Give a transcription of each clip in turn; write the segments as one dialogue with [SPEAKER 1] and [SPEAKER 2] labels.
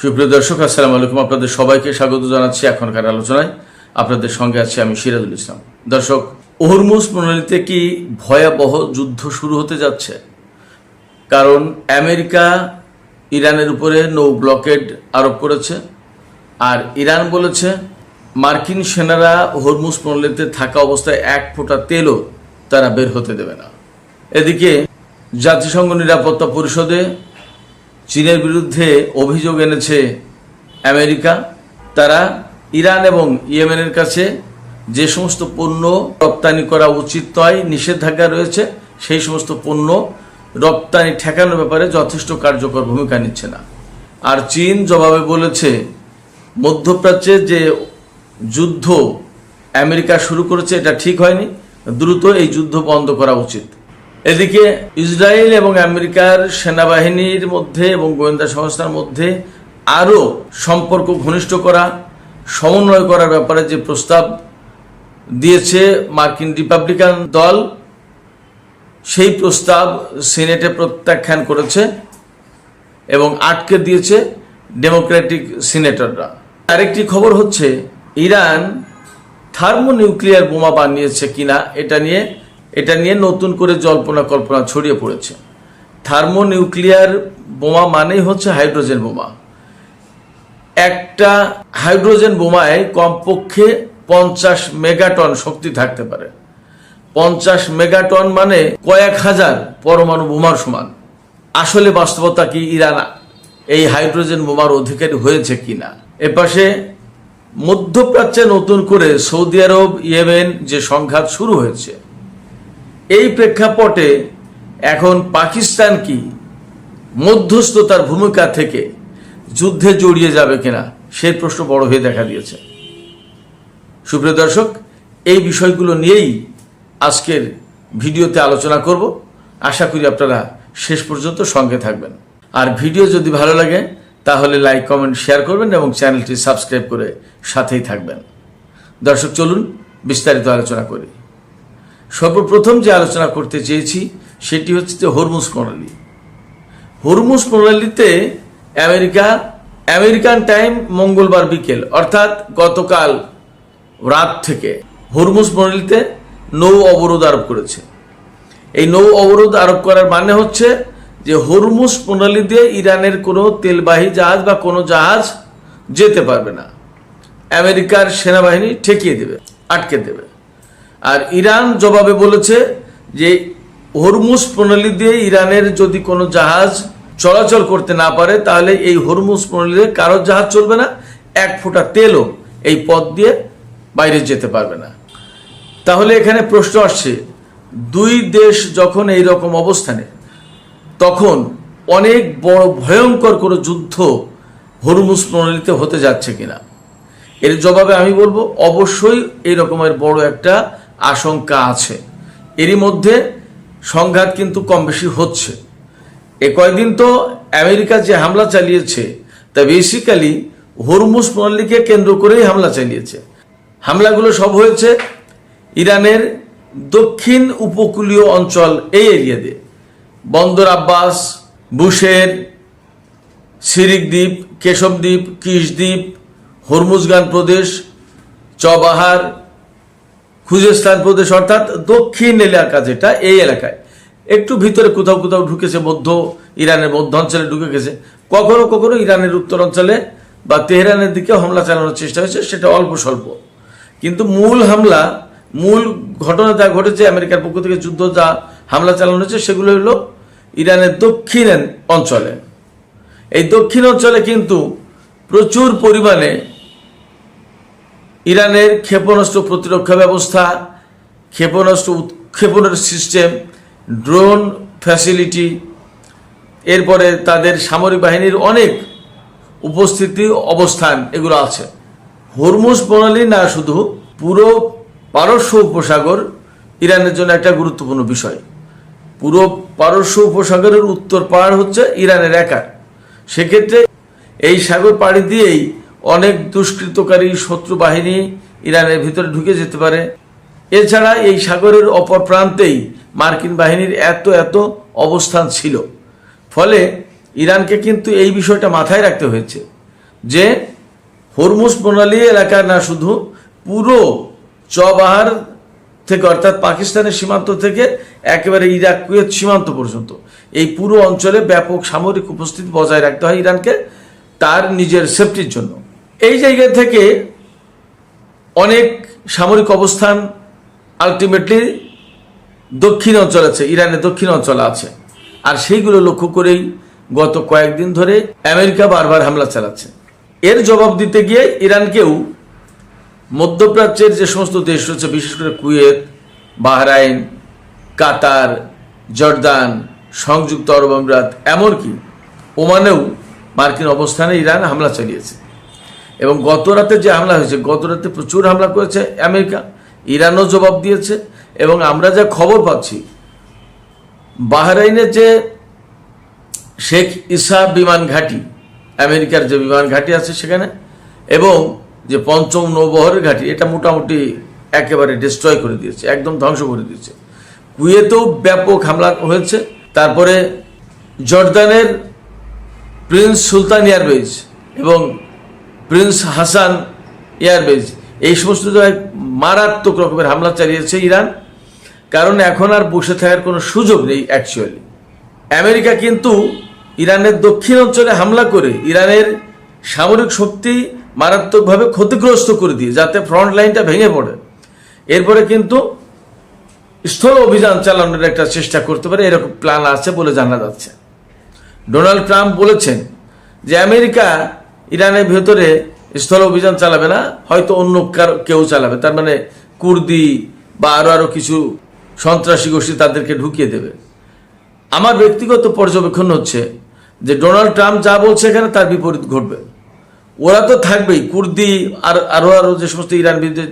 [SPEAKER 1] সুপ্রিয় দর্শক, আসসালামু আলাইকুম। আপনাদের সবাইকে স্বাগত জানাচ্ছি এখনকার আলোচনায়। আপনাদের সঙ্গে আছি আমি সিরাজুল ইসলাম। দর্শক, হরমুজ প্রণালীতে কি ভয়াবহ যুদ্ধ শুরু হতে যাচ্ছে? কারণ আমেরিকা ইরানের উপরে নৌ ব্লকেড আরোপ করেছে, আর ইরান বলেছে মার্কিন সেনারা হরমুজ প্রণালীতে থাকা অবস্থায় এক ফোঁটা তেলও তারা বের হতে দেবে না। এদিকে জাতিসংঘ নিরাপত্তা পরিষদে চীনের বিরুদ্ধে অভিযোগ এনেছে আমেরিকা। তারা ইরান এবং ইয়েমেনের কাছে যে সমস্ত পণ্য রপ্তানি করা উচিত নয়, নিষেধাজ্ঞা রয়েছে, সেই সমস্ত পণ্য রপ্তানি ঠেকানোর ব্যাপারে যথেষ্ট কার্যকর ভূমিকা নিচ্ছে না। আর চীন জবাবে বলেছে মধ্যপ্রাচ্যে যে যুদ্ধ আমেরিকা শুরু করেছে এটা ঠিক হয়নি, দ্রুত এই যুদ্ধ বন্ধ করা উচিত। এদিকে ইসরায়েল এবং আমেরিকার সেনাবাহিনীর মধ্যে এবং গোয়েন্দা সংস্থার মধ্যে আরও সম্পর্ক ঘনিষ্ঠ করা, সমন্বয় করার ব্যাপারে যে প্রস্তাব দিয়েছে মার্কিন রিপাবলিকান দল, সেই প্রস্তাব সিনেটে প্রত্যাখ্যান করেছে এবং আটকে দিয়েছে ডেমোক্রেটিক সিনেটররা। আরেকটি খবর হচ্ছে ইরান থার্মোনিউক্লিয়ার বোমা বানিয়েছে কিনা এটা নিয়ে নতুন করে জল্পনা কল্পনা ছড়িয়ে পড়েছে। থার্মোনিউক্লিয়ার বোমা মানেই হচ্ছে হাইড্রোজেন বোমা। একটা হাইড্রোজেন বোমায় কমপক্ষে 50 মেগাটন শক্তি থাকতে পারে। 50 মেগাটন মানে কয়েক হাজার পরমাণু বোমার সমান। আসলে বাস্তবতা কি ইরান এই হাইড্রোজেন বোমার অধিকারী হয়েছে কিনা? এপাশে মধ্যপ্রাচ্যে নতুন করে সৌদি আরব ইয়েমেন যে সংঘাত শুরু হয়েছে, এই প্রেক্ষাপটে এখন পাকিস্তান কি মধ্যস্থতার ভূমিকা থেকে যুদ্ধে জড়িয়ে যাবে কিনা সেই প্রশ্ন বড় হয়ে দেখা দিয়েছে। সুপ্রিয় দর্শক, এই বিষয়গুলো নিয়েই আজকের ভিডিওতে আলোচনা করব। আশা করি আপনারা শেষ পর্যন্ত সঙ্গে থাকবেন। আর ভিডিও যদি ভালো লাগে তাহলে লাইক, কমেন্ট, শেয়ার করবেন এবং চ্যানেলটি সাবস্ক্রাইব করে সাথেই থাকবেন। দর্শক, চলুন বিস্তারিত আলোচনা করি। সর্বপ্রথম যে আলোচনা করতে চেয়েছি সেটি হচ্ছে যে হরমুজ প্রণালী। হরমুজ প্রণালীতে আমেরিকান টাইম মঙ্গলবার বিকেল অর্থাৎ গতকাল রাত থেকে হরমুজ প্রণালীতে নৌ অবরোধ আরোপ করেছে। এই নৌ অবরোধ আরোপ করার মানে হচ্ছে যে হরমুজ প্রণালী দিয়ে ইরানের কোনো তেলবাহী জাহাজ বা কোনো জাহাজ যেতে পারবে না। আমেরিকার সেনাবাহিনী ঠেকিয়ে দেবে, আটকে দেবে। আর ইরান জবাবে বলেছে যে হরমুজ প্রণালী দিয়ে ইরানের যদি কোনো জাহাজ চলাচল করতে না পারে তাহলে এই হরমুজ প্রণালীতে কারো জাহাজ চলবে না, এক ফোঁটা তেলও এই পথ দিয়ে বাইরে যেতে পারবে না। তাহলে এখানে প্রশ্ন আসছে, দুই দেশ যখন এই রকম অবস্থানে, তখন অনেক বড় ভয়ঙ্কর কোনো যুদ্ধ হরমুজ প্রণালীতে হতে যাচ্ছে কিনা? এর জবাবে আমি বলবো অবশ্যই এই রকমের বড় একটা আশঙ্কা আছে। এরই মধ্যে সংঘাত কিন্তু কম বেশি হচ্ছে। এ কয়েকদিন তো আমেরিকা যে হামলা চালিয়েছে তা বেসিক্যালি হরমুজ প্রণালীকে কেন্দ্র করেই হামলা চালিয়েছে। হামলাগুলো সব হয়েছে ইরানের দক্ষিণ উপকূলীয় অঞ্চল, এই এরিয়া দিয়ে বন্দর আব্বাস, বুশের, সিরিক দ্বীপ, কেশব দ্বীপ, কিশ দ্বীপ, হরমুজগান প্রদেশ, চবাহার, খুজেস্তান প্রদেশ অর্থাৎ দক্ষিণ এলাকা, যেটা এই এলাকায় একটু ভিতরে কোথাও কোথাও ঢুকেছে, ইরানের মধ্য অঞ্চলে ঢুকে গেছে। কখনো কখনো ইরানের উত্তর অঞ্চলে বা তেহরানের দিকে হামলা চালানোর চেষ্টা হয়েছে, সেটা অল্প স্বল্প। কিন্তু মূল ঘটনা যা ঘটেছে, আমেরিকার পক্ষ থেকে যুদ্ধ যা হামলা চালানো হয়েছে, সেগুলো হলো ইরানের দক্ষিণ অঞ্চলে। এই দক্ষিণ অঞ্চলে কিন্তু প্রচুর পরিমাণে ইরানের ক্ষেপণাস্ত্র প্রতিরক্ষা ব্যবস্থা, ক্ষেপণাস্ত্র উৎক্ষেপণের সিস্টেম, ড্রোন ফ্যাসিলিটি, এরপরে তাদের সামরিক বাহিনীর অনেক উপস্থিতি, অবস্থান, এগুলো আছে। হরমুজ প্রণালী না, শুধু পুরো পারস্য উপসাগর ইরানের জন্য একটা গুরুত্বপূর্ণ বিষয়। পুরো পারস্য উপসাগরের উত্তর পাড় হচ্ছে ইরানের একার। সেক্ষেত্রে এই সাগর পাড়ি দিয়েই অনেক দুষ্কৃতকারী শত্রু বাহিনী ইরানের ভিতরে ঢুকে যেতে পারে। এছাড়া এই সাগরের অপর প্রান্তেই মার্কিন বাহিনীর এত অবস্থান ছিল। ফলে ইরানকে কিন্তু এই বিষয়টা মাথায় রাখতে হয়েছে যে হরমুজ প্রণালী এলাকা না, শুধু পুরো চবাহার থেকে অর্থাৎ পাকিস্তানের সীমান্ত থেকে একেবারে ইরাক কুয়েত সীমান্ত পর্যন্ত এই পুরো অঞ্চলে ব্যাপক সামরিক উপস্থিতি বজায় রাখতে হয় ইরানকে তার নিজের সেফটির জন্য। এই জায়গা থেকে অনেক সামরিক অবস্থান আলটিমেটলি দক্ষিণ অঞ্চল আছে, ইরানের দক্ষিণ অঞ্চলে আছে, আর সেইগুলো লক্ষ্য করেই গত কয়েকদিন ধরে আমেরিকা বারবার হামলা চালাচ্ছে। এর জবাব দিতে গিয়ে ইরানকেও মধ্যপ্রাচ্যের যে সমস্ত দেশ রয়েছে, বিশেষ করে কুয়েত, বাহরাইন, কাতার, জর্দান, সংযুক্ত আরব আমিরাত, এমনকি ওমানেও মার্কিন অবস্থানে ইরান হামলা চালিয়েছে। এবং গত রাতে যে হামলা হয়েছে, গত রাতে প্রচুর হামলা করেছে আমেরিকা, ইরানও জবাব দিয়েছে। এবং আমরা যা খবর পাচ্ছি, বাহরাইনের যে শেখ ইসা বিমান ঘাঁটি, আমেরিকার যে বিমান ঘাঁটি আছে সেখানে, এবং যে পঞ্চম নৌবহরের ঘাঁটি, এটা মোটামুটি একেবারে ডিস্ট্রয় করে দিয়েছে, একদম ধ্বংস করে দিয়েছে। কুয়েতেও ব্যাপক হামলা হয়েছে। তারপরে জর্দানের প্রিন্স সুলতান এয়ারবেজ এবং প্রিন্স হাসান এয়ারবেজ, এই সমস্ত জায়গায় মারাত্মক রকমের হামলা চালিয়েছে ইরান। কারণ এখন আর বসে থাকার কোনো সুযোগ নেই। অ্যাকচুয়ালি আমেরিকা কিন্তু ইরানের দক্ষিণ অঞ্চলে হামলা করে ইরানের সামরিক শক্তি মারাত্মকভাবে ক্ষতিগ্রস্ত করে দিয়ে, যাতে ফ্রন্ট লাইনটা ভেঙে পড়ে, এরপরে কিন্তু স্থল অভিযান চালানোর একটা চেষ্টা করতে পারে, এরকম প্ল্যান আছে বলে জানা যাচ্ছে। ডোনাল্ড ট্রাম্প বলেছেন যে আমেরিকা ইরানের ভেতরে স্থল অভিযান চালাবে না, হয়তো অন্য কেউ চালাবে, তার মানে কুর্দি বা আরো কিছু সন্ত্রাসী গোষ্ঠী তাদেরকে ঢুকিয়ে দেবে। আমার ব্যক্তিগত পর্যবেক্ষণ হচ্ছে যে ডোনাল্ড ট্রাম্প যা বলছে এখানে তার বিপরীত ঘটবে। ওরা তো থাকবেই, কুর্দি আর আরো যে সমস্ত ইরান বিরুদ্ধে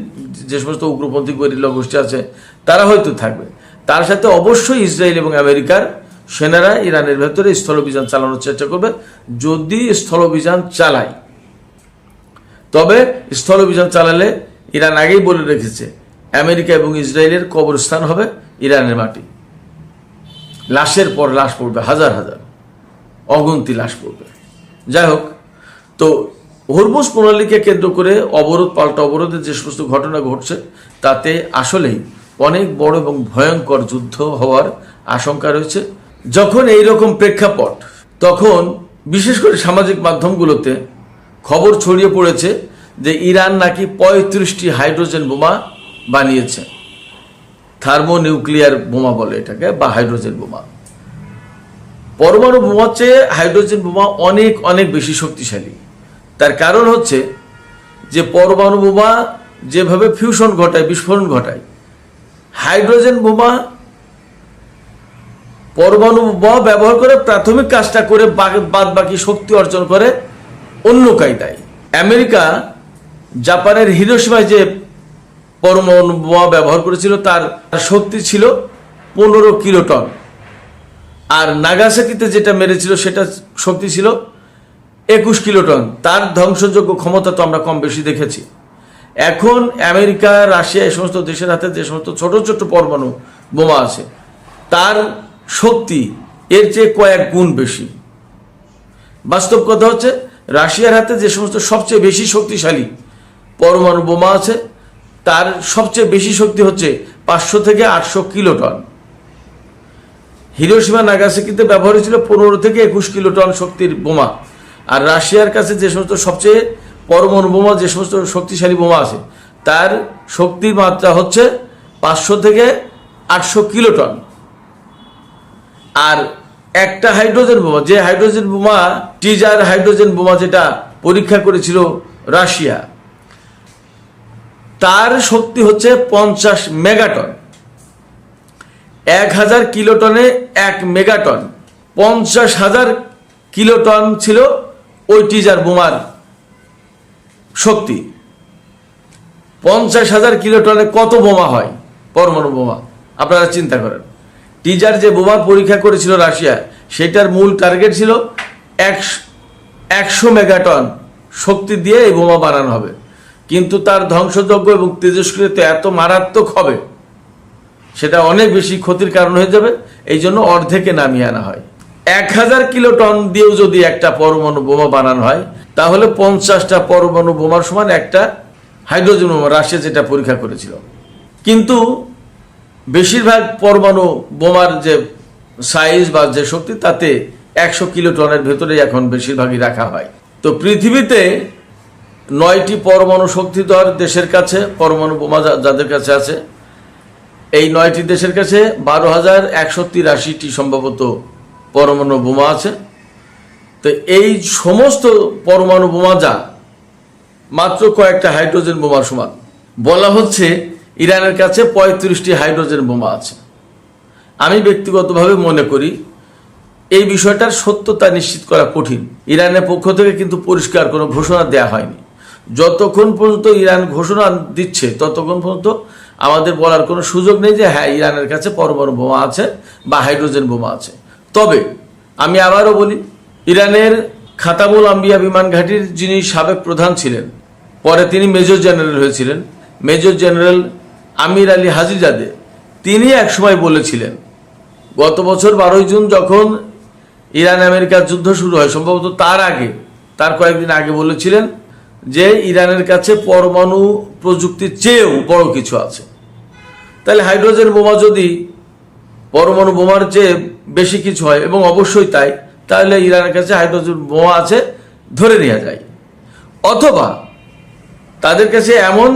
[SPEAKER 1] যে সমস্ত উগ্রপন্থী গেরিলা গোষ্ঠী আছে তারা হয়তো থাকবে। তার সাথে অবশ্যই ইসরায়েল এবং আমেরিকার সেনারা ইরানের ভেতরে স্থল অভিযান চালানোর চেষ্টা করবে। যদি স্থল অভিযান চালায়, তবে স্থল অভিযান চালালে ইরান আগেই বলে রেখেছে আমেরিকা এবং ইসরায়েলের কবরস্থান হবে ইরানের মাটি। লাশের পর লাশ পড়বে, হাজার হাজার অগন্তি লাশ পড়বে। যাই হোক, তো হরমুজ প্রণালীকে কেন্দ্র করে অবরোধ পাল্টা অবরোধের যে সমস্ত ঘটনা ঘটছে, তাতে আসলেই অনেক বড় এবং ভয়ঙ্কর যুদ্ধ হওয়ার আশঙ্কা রয়েছে। যখন এই রকম প্রেক্ষাপট, তখন বিশেষ করে সামাজিক মাধ্যমগুলোতে খবর ছড়িয়ে পড়েছে যে ইরান নাকি 35টি হাইড্রোজেন বোমা বানিয়েছে। থার্মোনিউক্লিয়ার বোমা বলে এটাকে, বা হাইড্রোজেন বোমা। পরমাণু বোমার চেয়ে হাইড্রোজেন বোমা অনেক অনেক বেশি শক্তিশালী। তার কারণ হচ্ছে যে পরমাণু বোমা যেভাবে ফিউশন ঘটায়, বিস্ফোরণ ঘটায়, হাইড্রোজেন বোমা পরমাণু বোমা ব্যবহার করে প্রাথমিক কাজটা করে বাদ বাকি শক্তি অর্জন করে অন্য কায়দায়। আমেরিকা জাপানের হিরোশিমায় যে পরমাণু বোমা ব্যবহার করেছিল তার শক্তি ছিল 15 কিলোটন, আর নাগাসাকিতে যেটা মেরেছিল সেটা শক্তি ছিল 21 কিলোটন। তার ধ্বংসযোগ্য ক্ষমতা তো আমরা কম বেশি দেখেছি। এখন আমেরিকা, রাশিয়া, এই সমস্ত দেশের হাতে যে সমস্ত ছোট ছোট পরমাণু বোমা আছে, তার শক্তি এর চেয়ে কয়েক গুণ বেশি। বাস্তব কথা হচ্ছে, রাশিয়ার হাতে যে সমস্ত সবচেয়ে বেশি শক্তিশালী পরমাণু বোমা আছে, তার সবচেয়ে বেশি শক্তি হচ্ছে 500 থেকে 800 কিলোটন। হিরোশিমা নাগাসাকিতে ব্যবহার হয়েছিল 15 থেকে 21 কিলোটন শক্তির বোমা। আর রাশিয়ার কাছে যে সমস্ত সবচেয়ে পরমাণু বোমা, যে সমস্ত শক্তিশালী বোমা আছে, তার শক্তির মাত্রা হচ্ছে 500 থেকে 800 কিলোটন। আর একটা হাইড্রোজেন বোমা, যে হাইড্রোজেন বোমা, টিজার হাইড্রোজেন বোমা যেটা পরীক্ষা করেছিল রাশিয়া, তার শক্তি হচ্ছে 50 মেগাটন। 1000 কিলোটনে 1 মেগাটন, 50,000 কিলোটন ছিল ওই টিজার বোমার শক্তি। 50,000 কিলোটনে কত বোমা হয় পরমাণু বোমা, আপনারা চিন্তা করেন। টিজার যে বোমা পরীক্ষা করেছিল রাশিয়া, সেটার মূল টার্গেট ছিল 100 মেগাটন শক্তি দিয়ে এই বোমা বানানো হবে, কিন্তু তার ধ্বংসযোগ্য এবং তেজস্ক্রিয়তা এত মারাত্মক হবে, সেটা অনেক বেশি ক্ষতির কারণ হয়ে যাবে। এই জন্য অর্ধেকে নামিয়ে আনা হয়। 1000 কিলোটন দিয়েও যদি একটা পরমাণু বোমা বানানো হয় তাহলে 50টা পরমাণু বোমার সমান একটা হাইড্রোজেন বোমা, রাশিয়া যেটা পরীক্ষা করেছিল। কিন্তু বেশিরভাগ পরমাণু বোমার যে সাইজ বা যে শক্তি তাতে 100 কিলোটনের ভেতরে এখন বেশিরভাগই রাখা হয়। তো পৃথিবীতে 9টি পরমাণু শক্তিধর দেশের কাছে পরমাণু বোমা যাদের কাছে আছে, এই 9টি দেশের কাছে 12,183টি সম্ভবত পরমাণু বোমা আছে। তো এই সমস্ত পরমাণু বোমা যা মাত্র কয়েকটা হাইড্রোজেন বোমার সমান। বলা হচ্ছে ইরানের কাছে 35টি হাইড্রোজেন বোমা আছে। আমি ব্যক্তিগতভাবে মনে করি এই বিষয়টার সত্যতা নিশ্চিত করা কঠিন। ইরানের পক্ষ থেকে কিন্তু পরিষ্কার কোনো ঘোষণা দেওয়া হয়নি। যতক্ষণ পর্যন্ত ইরান ঘোষণা দিচ্ছে ততক্ষণ পর্যন্ত আমাদের বলার কোনো সুযোগ নেই যে হ্যাঁ ইরানের কাছে পরমাণু বোমা আছে বা হাইড্রোজেন বোমা আছে। তবে আমি আবারও বলি, ইরানের খাতামুল আম্বিয়া বিমান ঘাঁটির যিনি সাবেক প্রধান ছিলেন, পরে তিনি মেজর জেনারেল হয়েছিলেন, মেজর জেনারেল আমির আলী হাজিজাদে, তিনি একসময় বলেছিলেন গত বছর 12ই জুন যখন ইরান আমেরিকার যুদ্ধ শুরু হয়, সম্ভবত তার কয়েকদিন আগে বলেছিলেন যে ইরানের কাছে পরমাণু প্রযুক্তির চেয়েও বড় কিছু আছে। তাহলে হাইড্রোজেন বোমা যদি পরমাণু বোমার চেয়ে বেশি কিছু হয়, এবং অবশ্যই তাই, তাহলে ইরানের কাছে হাইড্রোজেন বোমা আছে ধরে নেওয়া যায়। অথবা তাদের কাছে এমন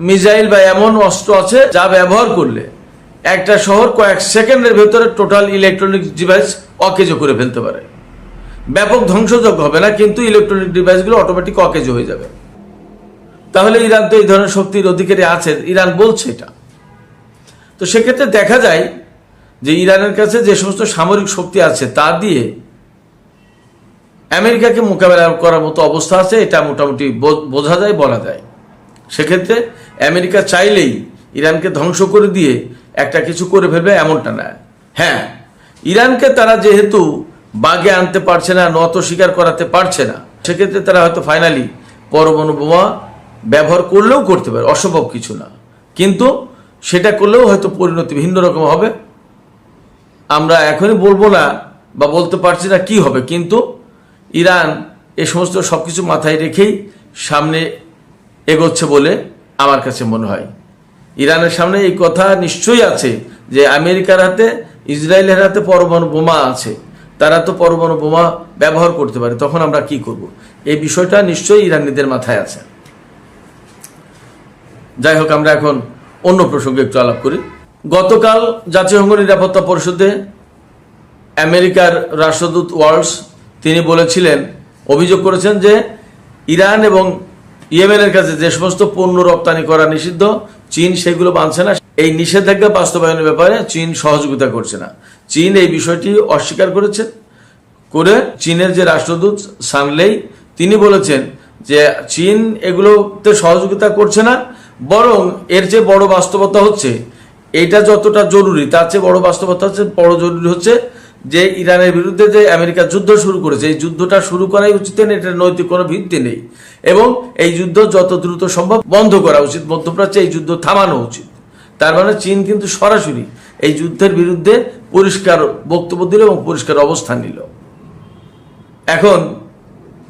[SPEAKER 1] মিসাইল বা এমন অস্ত্র আছে যা ব্যবহার করলে একটা শহর কয়েক সেকেন্ডের ভেতরে টোটাল ইলেকট্রনিক ডিভাইস অকেজো করে ফেলতে পারে। ব্যাপক ধ্বংসযজ্ঞ হবে না, কিন্তু ইলেকট্রনিক ডিভাইসগুলো অটোমেটিক অকেজো হয়ে যাবে। তাহলে ইরান তো এই ধরনের শক্তির অধিকারী আছে, ইরান বলছে এটা। তো সেক্ষেত্রে দেখা যায় যে ইরানের কাছে যে সমস্ত সামরিক শক্তি আছে তা দিয়ে আমেরিকাকে মোকাবেলা করার মতো অবস্থা আছে, এটা মোটামুটি বোঝা যায়, বলা যায়। সেক্ষেত্রে আমেরিকা চাইলেই ইরানকে ধ্বংস করে দিয়ে একটা কিছু করে ফেলবে এমনটা না। হ্যাঁ, ইরানকে তারা যেহেতু বাগে আনতে পারছে না, নত স্বীকার করাতে পারছে না, সেক্ষেত্রে তারা হয়তো ফাইনালি পরমাণু বোমা ব্যবহার করলেও করতে পারে, অসম্ভব কিছু না। কিন্তু সেটা করলেও হয়তো পরিণতি ভিন্ন রকম হবে। আমরা এখনই বলবো না বা বলতে পারছি না কি হবে, কিন্তু ইরান এ সমস্ত সবকিছু মাথায় রেখেই সামনে এগোচ্ছে বলে আমার কাছে মনে হয়। ইরানের সামনে এই কথা নিশ্চয়ই আছে যে আমেরিকার হাতে, ইসরায়েলের হাতে পরমাণু বোমা আছে, তারা তো পরমাণু বোমা ব্যবহার করতে পারে, তখন আমরা কি করব, এই বিষয়টা নিশ্চয়ই ইরানিদের মাথায় আছে। যাই হোক, আমরা এখন অন্য প্রসঙ্গে একটু আলাপ করি। গতকাল জাতিসংঘ নিরাপত্তা পরিষদে আমেরিকার রাষ্ট্রদূত ওয়ালস তিনি বলেছিলেন, অভিযোগ করেছেন যে ইরান এবং ইয়েমেনের কাছে যে সমস্ত পণ্য রপ্তানি করা নিষিদ্ধ, চীন সেগুলো মানছে না। এই নিষেধাজ্ঞা বাস্তবায়নের ব্যাপারে চীন সহযোগিতা করছে না। চীন এই বিষয়টি অস্বীকার করে চীনের যে রাষ্ট্রদূত সানলেই তিনি বলেছেন যে চীন এগুলোতে সহযোগিতা করছে না, বরং এর চেয়ে বড় বাস্তবতা হচ্ছে, এটা যতটা জরুরি তার চেয়ে বড় বাস্তবতা হচ্ছে, বড় জরুরি হচ্ছে যে ইরানের বিরুদ্ধে যে আমেরিকা যুদ্ধ শুরু করেছে, এই যুদ্ধটা শুরু করাই উচিত নেই, এটার নৈতিক কোনো ভিত্তি নেই, এবং এই যুদ্ধ যত দ্রুত সম্ভব বন্ধ করা উচিত, মধ্যপ্রাচ্যে এই যুদ্ধ থামানো উচিত। তার মানে চীন কিন্তু সরাসরি এই যুদ্ধের বিরুদ্ধে পরিষ্কার বক্তব্য দিল এবং পরিষ্কার অবস্থান নিল। এখন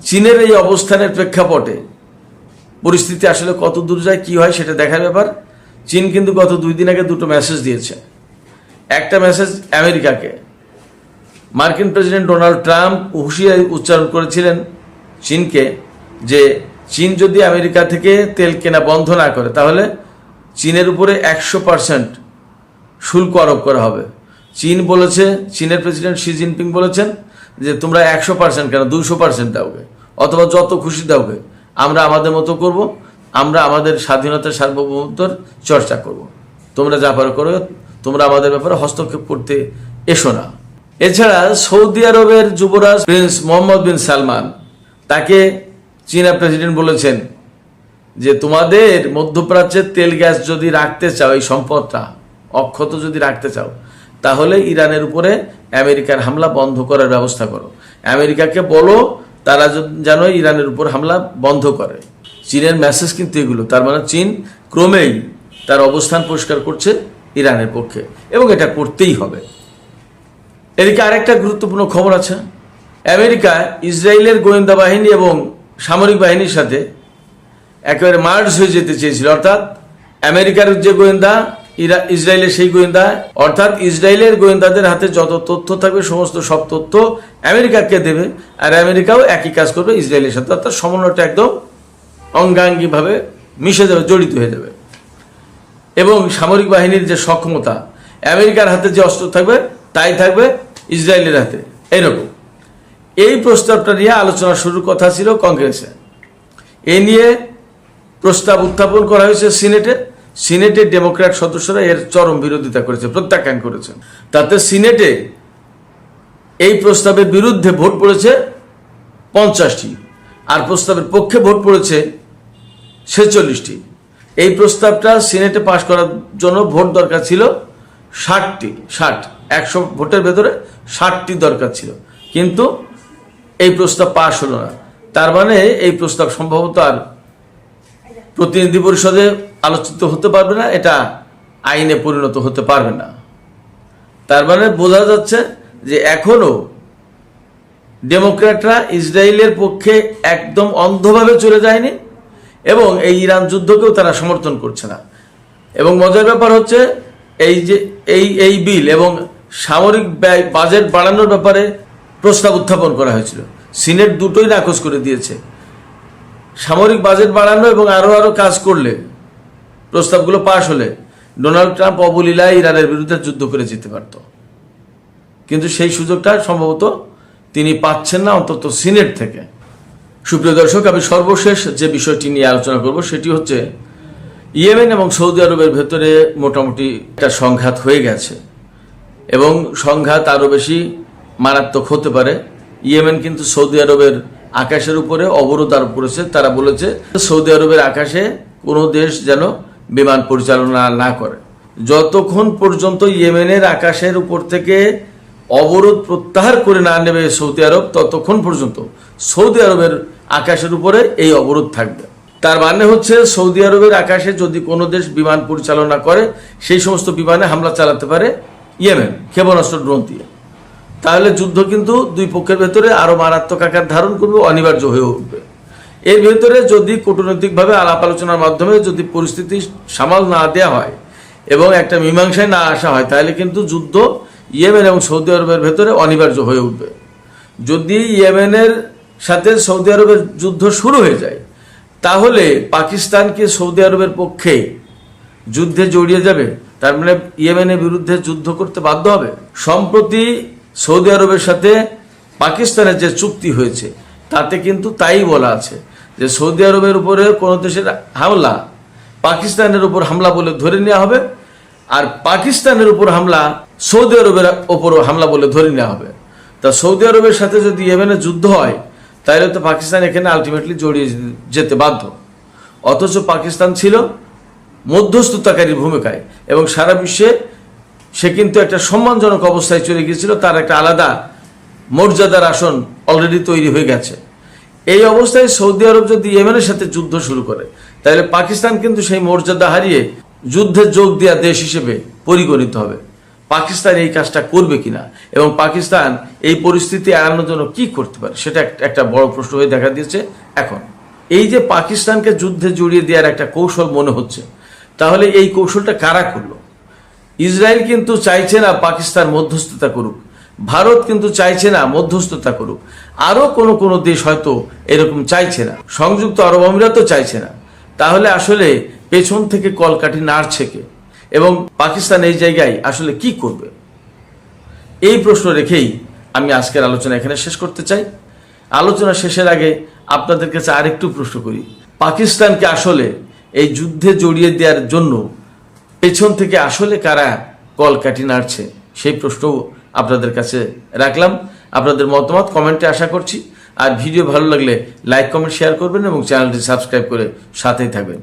[SPEAKER 1] চীনের এই অবস্থানের প্রেক্ষাপটে পরিস্থিতি আসলে কত দূর যায়, কি হয় সেটা দেখার ব্যাপার। চীন কিন্তু গত 2 দিন আগে দুটো মেসেজ দিয়েছে। একটা মেসেজ আমেরিকাকে, মার্কিন প্রেসিডেন্ট ডোনাল্ড ট্রাম্প হুঁশিয়ারি উচ্চারণ করেছিলেন চীনকে যে চীন যদি আমেরিকা থেকে তেল কেনা বন্ধ না করে তাহলে চীনের উপরে 100% শুল্ক আরোপ করা হবে। চীন বলেছে, চীনের প্রেসিডেন্ট শি জিনপিং বলেছেন যে তোমরা 100% কেন 200% দাওগে, অথবা যত খুশি দাওগে, আমরা আমাদের মতো করব, আমরা আমাদের স্বাধীনতার সার্বভৌমত্বর চর্চা করব, তোমরা যা পারো করো, তোমরা আমাদের ব্যাপারে হস্তক্ষেপ করতে এসো না। এছাড়া সৌদি আরবের যুবরাজ প্রিন্স মোহাম্মদ বিন সালমান, তাকে চীনা প্রেসিডেন্ট বলেছেন যে তোমাদের মধ্যপ্রাচ্যের তেল গ্যাস যদি রাখতে চাও, এই সম্পদটা অক্ষত যদি রাখতে চাও, তাহলে ইরানের উপরে আমেরিকার হামলা বন্ধ করার ব্যবস্থা করো। আমেরিকাকে বলো তারা যেন ইরানের উপর হামলা বন্ধ করে। চীনের মেসেজ কিন্তু এগুলো। তার মানে চীন ক্রমেই তার অবস্থান পরিষ্কার করছে ইরানের পক্ষে, এবং এটা করতেই হবে। এদিকে আরেকটা গুরুত্বপূর্ণ খবর আছে। আমেরিকা ইসরায়েলের গোয়েন্দা বাহিনী এবং সামরিক বাহিনীর সাথে একেবারে মার্জ হয়ে যেতে চেয়েছিল, অর্থাৎ আমেরিকার যে গোয়েন্দা, ইসরায়েলের সেই গোয়েন্দা, অর্থাৎ ইসরায়েলের গোয়েন্দাদের হাতে যত তথ্য থাকবে সমস্ত সব তথ্য আমেরিকাকে দেবে, আর আমেরিকাও একই কাজ করবে ইসরায়েলের সাথে, অর্থাৎ সমন্বয়টা একদম অঙ্গাঙ্গিভাবে মিশে যাবে, জড়িত হয়ে যাবে। এবং সামরিক বাহিনীর যে সক্ষমতা, আমেরিকার হাতে যে অস্ত্র থাকবে তাই থাকবে ইসরায়েলের হাতে, এরকম। এই প্রস্তাবটা নিয়ে আলোচনা শুরুর কথা ছিল কংগ্রেসে। এ নিয়ে প্রস্তাব উত্থাপন করা হয়েছে সিনেটের ডেমোক্র্যাট সদস্যরা এর চরম বিরোধিতা করেছে, প্রত্যাখ্যান করেছে। তাতে সিনেটে এই প্রস্তাবের বিরুদ্ধে ভোট পড়েছে 50টি, আর প্রস্তাবের পক্ষে ভোট পড়েছে 46টি। এই প্রস্তাবটা সিনেটে পাশ করার জন্য ভোট দরকার ছিল 60 100 ভোটের ভেতরে 60টি দরকার ছিল, কিন্তু এই প্রস্তাব পাশ হলো না। তার মানে এই প্রস্তাব সম্ভবত আর প্রতিনিধি পরিষদে আলোচিত হতে পারবে না, এটা আইনে পরিণত হতে পারবে না। তার মানে বোঝা যাচ্ছে যে এখনো ডেমোক্র্যাটরা ইসরায়েলের পক্ষে একদম অন্ধভাবে চলে যায়নি এবং এই ইরান যুদ্ধকেও তারা সমর্থন করছে না। এবং মজার ব্যাপার হচ্ছে এই বিল এবং সামরিক ব্যয় বাজেট বাড়ানোর ব্যাপারে প্রস্তাব উত্থাপন করা হয়েছিল, সিনেট দুটোই নাকচ করে দিয়েছে। সামরিক বাজেট বাড়ানো এবং আরো কাজ করলে, প্রস্তাবগুলো পাশ হলে ডোনাল্ড ট্রাম্প অবলীলায় ইরানের বিরুদ্ধে যুদ্ধ করে যেতে পারত, কিন্তু সেই সুযোগটা সম্ভবত তিনি পাচ্ছেন না, অন্তত সিনেট থেকে। সুপ্রিয় দর্শক, আমি সর্বশেষ যে বিষয়টি নিয়ে আলোচনা করব সেটি হচ্ছে ইয়েমেন এবং সৌদি আরবের ভেতরে মোটামুটি একটা সংঘাত হয়ে গেছে এবং সংঘাত আরো বেশি মারাত্মক হতে পারে। ইয়েমেন কিন্তু সৌদি আরবের আকাশের উপরে অবরোধ আরোপ করেছে। তারা বলেছে সৌদি আরবের আকাশে কোনো দেশ যেন বিমান পরিচালনা না করে। যতক্ষণ পর্যন্ত ইয়েমেনের আকাশের উপর থেকে অবরোধ প্রত্যাহার করে না নেবে সৌদি আরব, ততক্ষণ পর্যন্ত সৌদি আরবের আকাশের উপরে এই অবরোধ থাকবে। তার মানে হচ্ছে সৌদি আরবের আকাশে যদি কোনো দেশ বিমান পরিচালনা করে, সেই সমস্ত বিমানে হামলা চালাতে পারে ইয়েমেন ক্ষেপণাস্ত্র ড্রোন দিয়ে। তাহলে যুদ্ধ কিন্তু দুই পক্ষের ভেতরে আরো মারাত্মক আকার ধারণ করবে, অনিবার্য হয়ে উঠবে। এর ভেতরে যদি কূটনৈতিকভাবে আলাপ আলোচনার মাধ্যমে যদি পরিস্থিতি সামাল না দেওয়া হয় এবং একটা মীমাংসায় না আসা হয়, তাহলে কিন্তু যুদ্ধ ইয়েমেন এবং সৌদি আরবের ভেতরে অনিবার্য হয়ে উঠবে। যদি ইয়েমেনের সাথে সৌদি আরবের যুদ্ধ শুরু হয়ে যায়, তাহলে পাকিস্তানকে সৌদি আরবের পক্ষে যুদ্ধে জড়িয়ে যাবে, তার মানে ইয়েমেনের বিরুদ্ধে যুদ্ধ করতে বাধ্য হবে। সম্প্রতি সৌদি আরবের সাথে পাকিস্তানের যে চুক্তি হয়েছে তাতে কিন্তু তাই বলা আছে যে সৌদি আরবের উপরে কোনো দেশের হামলা পাকিস্তানের উপর হামলা বলে ধরে নেওয়া হবে, আর পাকিস্তানের উপর হামলা সৌদি আরবের উপর হামলা বলে ধরে নেওয়া হবে। তা সৌদি আরবের সাথে যদি ইয়েমেনের যুদ্ধ হয়, তাহলে তো পাকিস্তান এখানে আলটিমেটলি জড়িয়ে যেতে বাধ্য। অথচ পাকিস্তান ছিল মধ্যস্থতাকারীর ভূমিকায় এবং সারা বিশ্বে সে কিন্তু একটা সম্মানজনক অবস্থায় চলে গিয়েছিল, তার একটা আলাদা মর্যাদার আসন অলরেডি তৈরি হয়ে গেছে। এই অবস্থায় সৌদি আরব যদি ইয়েমেনের সাথে যুদ্ধ শুরু করে, তাহলে পাকিস্তান কিন্তু সেই মর্যাদা হারিয়ে যুদ্ধে যোগ দেওয়া দেশ হিসেবে পরিগণিত হবে। পাকিস্তান এই কাজটা করবে কিনা এবং পাকিস্তান এই পরিস্থিতি এড়ানোর জন্য কি করতে পারে, সেটা একটা বড় প্রশ্ন হয়ে দেখা দিয়েছে এখন। এই যে পাকিস্তানকে যুদ্ধে জড়িয়ে দেওয়ার একটা কৌশল মনে হচ্ছে, তাহলে এই কৌশলটা কারা করলো? ইসরায়েল কিন্তু চাইছে না পাকিস্তান মধ্যস্থতা করুক, ভারত কিন্তু চাইছে না মধ্যস্থতা করুক, আরো কোনো দেশ হয়তো এরকম চাইছে না, সংযুক্ত আরব আমিরাতও চাইছে না। তাহলে আসলে পেছন থেকে কলকাঠি নাড়ছে কে এবং পাকিস্তান এই জায়গায় আসলে কি করবে? এই প্রশ্ন রেখেই আমি আজকের আলোচনা এখানে শেষ করতে চাই। আলোচনা শেষের আগে আপনাদের কাছে আরেকটু প্রশ্ন করি, পাকিস্তানকে আসলে এই যুদ্ধে জড়িয়ে দেওয়ার জন্য পেছন থেকে আসলে কারা কলকাঠি নাড়ছে, সেই প্রশ্নও আপনাদের কাছে রাখলাম। আপনাদের মতামত কমেন্টে আশা করছি। আর ভিডিও ভালো লাগলে লাইক কমেন্ট শেয়ার করবেন এবং চ্যানেলটি সাবস্ক্রাইব করে সাথেই থাকবেন।